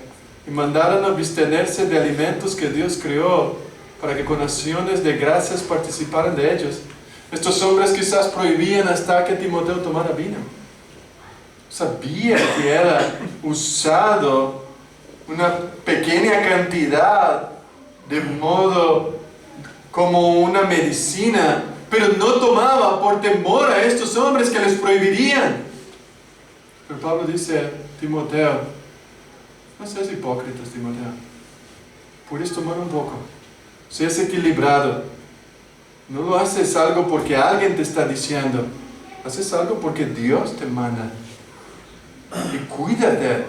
y mandaron abstenerse de alimentos que Dios creó para que con acciones de gracias participaran de ellos. Estos hombres quizás prohibían hasta que Timoteo tomara vino. Sabía que era usado una pequeña cantidad de modo como una medicina, pero no tomaba por temor a estos hombres que les prohibirían. Pero Pablo dice, Timoteo, no seas hipócrita, Timoteo. Puedes tomar un poco. Seas equilibrado. No lo haces algo porque alguien te está diciendo. Haces algo porque Dios te manda. Y cuídate.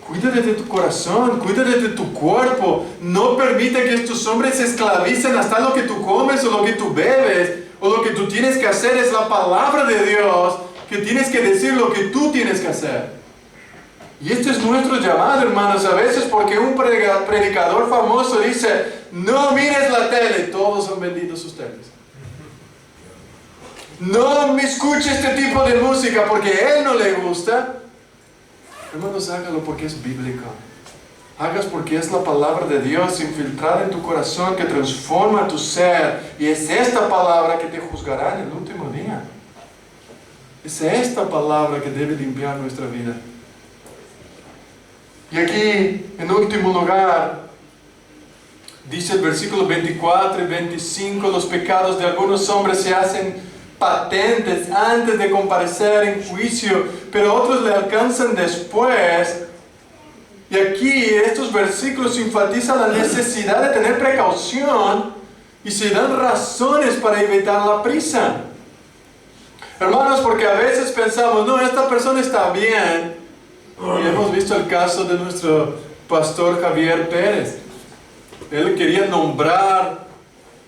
Cuídate de tu corazón, cuídate de tu cuerpo. No permite que estos hombres se esclavicen hasta lo que tú comes o lo que tú bebes. O lo que tú tienes que hacer es la palabra de Dios, que tienes que decir lo que tú tienes que hacer. Y este es nuestro llamado, hermanos, a veces porque un predicador famoso dice, no mires la tele, todos han vendido sus teles. No me escuche este tipo de música porque a él no le gusta. Hermanos, hágalo porque es bíblico. Hagas porque es la palabra de Dios infiltrada en tu corazón que transforma tu ser. Y es esta palabra que te juzgará en el último día. Es esta palabra que debe limpiar nuestra vida. Y aquí, en último lugar, dice el versículo 24 y 25, los pecados de algunos hombres se hacen patentes antes de comparecer en juicio, pero otros le alcanzan después. Y aquí estos versículos enfatizan la necesidad de tener precaución y se dan razones para evitar la prisa. Hermanos, porque a veces pensamos, no, esta persona está bien. Y hemos visto el caso de nuestro pastor Javier Pérez. Él quería nombrar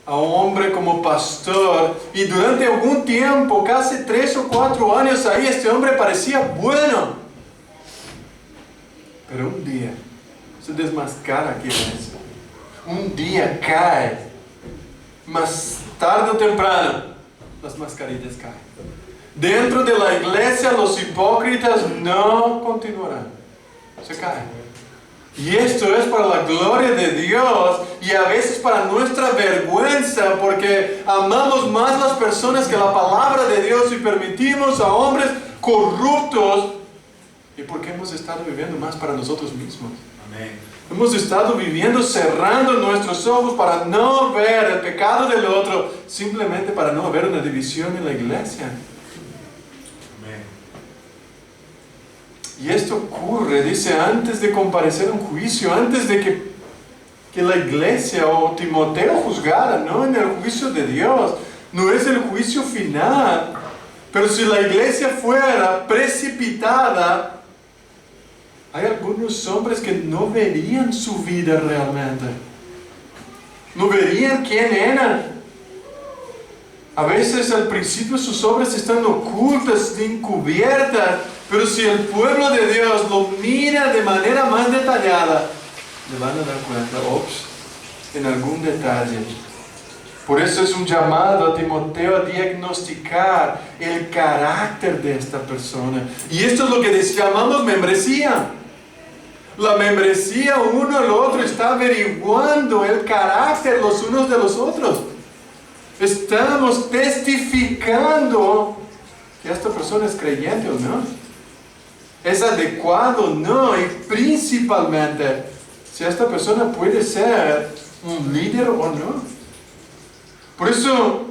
a un hombre como pastor y durante algún tiempo, casi 3 o 4 años ahí, este hombre parecía bueno. Pero un día se desmascara quién es. Un día cae. Más tarde o temprano, las mascarillas caen. Dentro de la iglesia los hipócritas no continuarán. Se caen. Y esto es para la gloria de Dios y a veces para nuestra vergüenza porque amamos más las personas que la palabra de Dios y permitimos a hombres corruptos y porque hemos estado viviendo más para nosotros mismos. Amén. Hemos estado viviendo cerrando nuestros ojos para no ver el pecado del otro, simplemente para no haber una división en la iglesia. Y esto ocurre, dice, antes de comparecer a un juicio, antes de que la iglesia o Timoteo juzgara, no en el juicio de Dios, no es el juicio final. Pero si la iglesia fuera precipitada, hay algunos hombres que no verían su vida realmente. No verían quién eran. A veces al principio sus obras están ocultas, encubiertas, pero si el pueblo de Dios lo mira de manera más detallada, le van a dar cuenta, en algún detalle Por eso es un llamado a Timoteo a diagnosticar el carácter de esta persona. Y esto es lo que llamamos membresía. La membresía, uno al otro, está averiguando el carácter los unos de los otros. Estamos testificando que esta persona es creyente o no. Es adecuado o no. Y principalmente, si esta persona puede ser un líder o no. Por eso,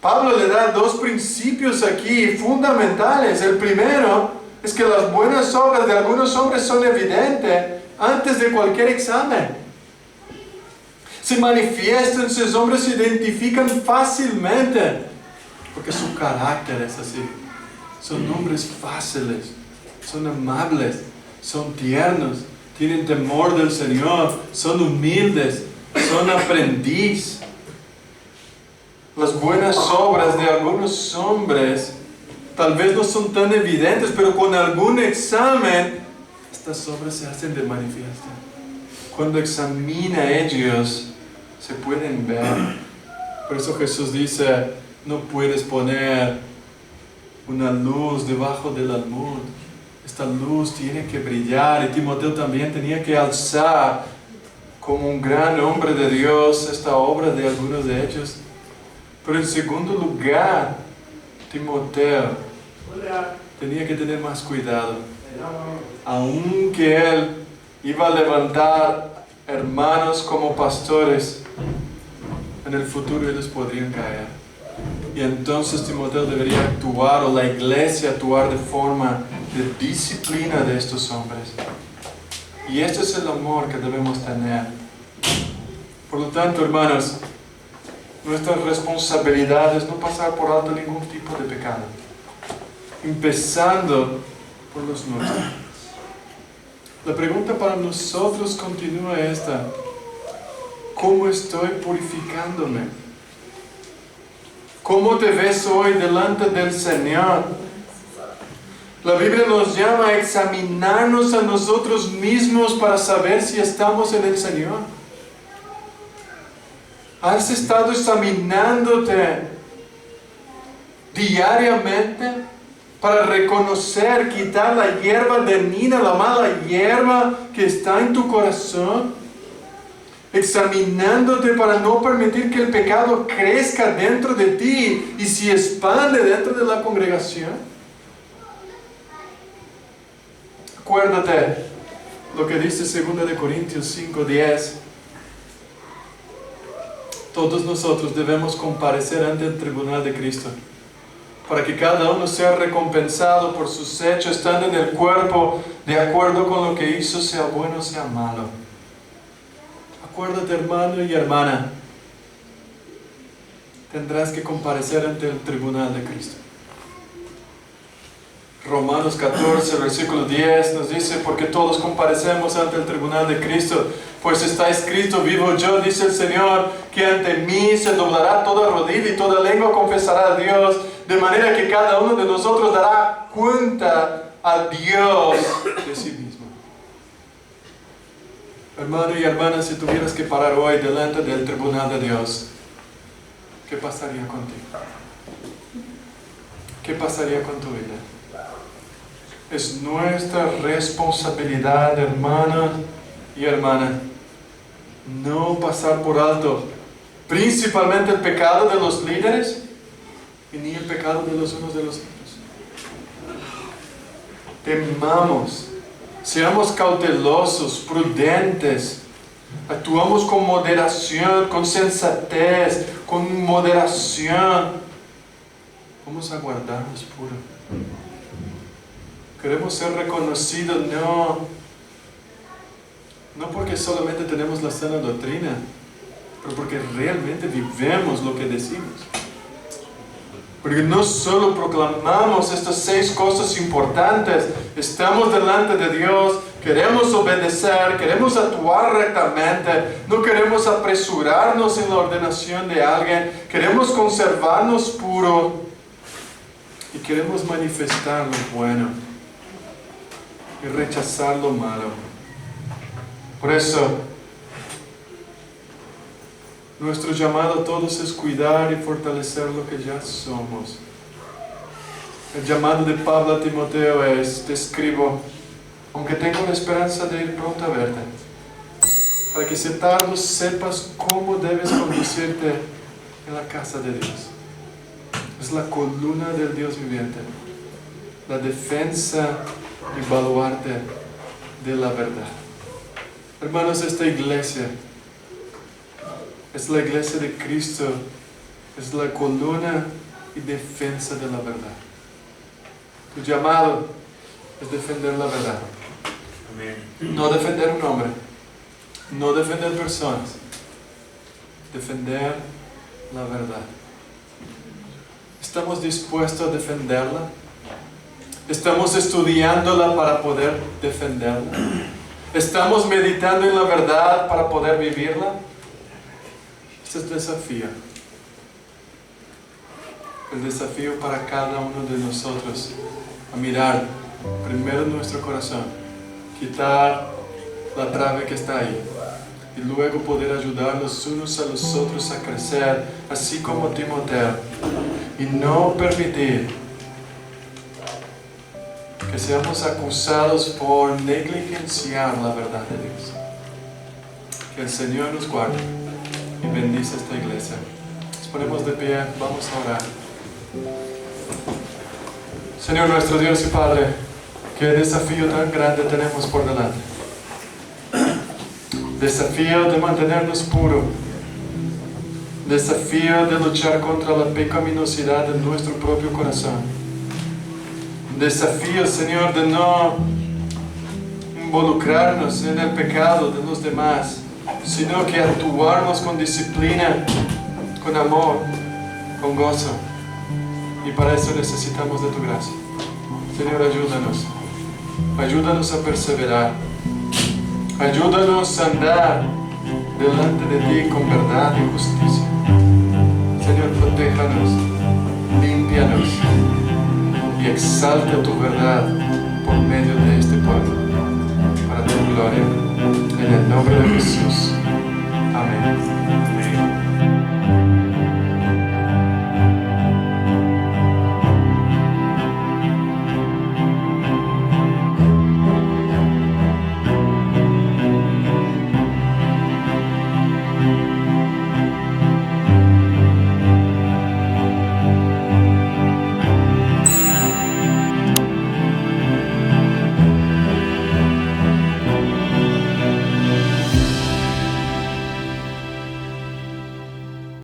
Pablo le da dos principios aquí fundamentales. El primero es que las buenas obras de algunos hombres son evidentes antes de cualquier examen. Se manifiestan, sus hombres se identifican fácilmente, porque su carácter es así. Son hombres fáciles, son amables, son tiernos, tienen temor del Señor, son humildes, son aprendiz. Las buenas obras de algunos hombres tal vez no son tan evidentes, pero con algún examen, estas obras se hacen de manifiesto. Cuando examina a ellos, se pueden ver. Por eso Jesús dice, no puedes poner una luz debajo del almud. Esta luz tiene que brillar, y Timoteo también tenía que alzar como un gran hombre de Dios esta obra de algunos de ellos. Pero en segundo lugar, Timoteo tenía que tener más cuidado. Aunque él iba a levantar hermanos como pastores, en el futuro ellos podrían caer. Y entonces Timoteo debería actuar, o la iglesia actuar de forma de disciplina de estos hombres. Y este es el amor que debemos tener. Por lo tanto, hermanos, nuestra responsabilidad es no pasar por alto ningún tipo de pecado, empezando por los nuestros. La pregunta para nosotros continúa esta: ¿cómo estoy purificándome? ¿Cómo te ves hoy delante del Señor? La Biblia nos llama a examinarnos a nosotros mismos para saber si estamos en el Señor. ¿Has estado examinándote diariamente para reconocer, quitar la hierba dañina, la mala hierba que está en tu corazón? Examinándote para no permitir que el pecado crezca dentro de ti y se expande dentro de la congregación. Acuérdate lo que dice 2 Corintios 5:10. Todos nosotros debemos comparecer ante el tribunal de Cristo, para que cada uno sea recompensado por sus hechos, estando en el cuerpo, de acuerdo con lo que hizo, sea bueno o sea malo. Acuérdate, hermano y hermana, tendrás que comparecer ante el tribunal de Cristo. Romanos 14, versículo 10 nos dice, porque todos comparecemos ante el tribunal de Cristo, pues está escrito, vivo yo, dice el Señor, que ante mí se doblará toda rodilla y toda lengua confesará a Dios, de manera que cada uno de nosotros dará cuenta a Dios de sí mismo. Hermano y hermana, si tuvieras que parar hoy delante del tribunal de Dios, ¿qué pasaría contigo? ¿Qué pasaría con tu vida? Es nuestra responsabilidad, hermana y hermana, no pasar por alto principalmente el pecado de los líderes y ni el pecado de los unos de los otros. Temamos, seamos cautelosos, prudentes, actuamos con moderación, con sensatez, con moderación. Vamos a guardarnos puro. Queremos ser reconocidos, no porque solamente tenemos la sana doctrina, pero porque realmente vivimos lo que decimos. Porque no solo proclamamos estas 6 cosas importantes, estamos delante de Dios, queremos obedecer, queremos actuar rectamente, no queremos apresurarnos en la ordenación de alguien, queremos conservarnos puros y queremos manifestar lo bueno y rechazar lo malo. Por eso, Nuestro llamado a todos es cuidar y fortalecer lo que ya somos. El llamado de Pablo a Timoteo es: te escribo, aunque tengo la esperanza de ir pronto a verte, para que si tardo sepas cómo debes conducirte en la casa de Dios. Es la columna del Dios viviente, la defensa y baluarte de la verdad. Hermanos, esta iglesia es la iglesia de Cristo, es la columna y defensa de la verdad. Tu llamado es defender la verdad. Amén. No defender un hombre, no defender personas, defender la verdad. ¿Estamos dispuestos a defenderla? ¿Estamos estudiándola para poder defenderla? ¿Estamos meditando en la verdad para poder vivirla? Este es el desafío. El desafío para cada uno de nosotros a mirar primero nuestro corazón, quitar la trave que está ahí y luego poder ayudar los unos a los otros a crecer, así como Timoteo, y no permitir que seamos acusados por negligenciar la verdad de Dios. Que el Señor nos guarde y bendice esta iglesia. Nos ponemos de pie, vamos a orar. Señor nuestro Dios y Padre, qué desafío tan grande tenemos por delante. Desafío de mantenernos puros. Desafío de luchar contra la pecaminosidad de nuestro propio corazón. Desafío, Señor, de no involucrarnos en el pecado de los demás, sino que actuarnos con disciplina, con amor, con gozo. Y para eso necesitamos de tu gracia. Señor, ayúdanos. Ayúdanos a perseverar. Ayúdanos a andar delante de ti con verdad y justicia. Señor, protéjanos, límpianos y exalta tu verdad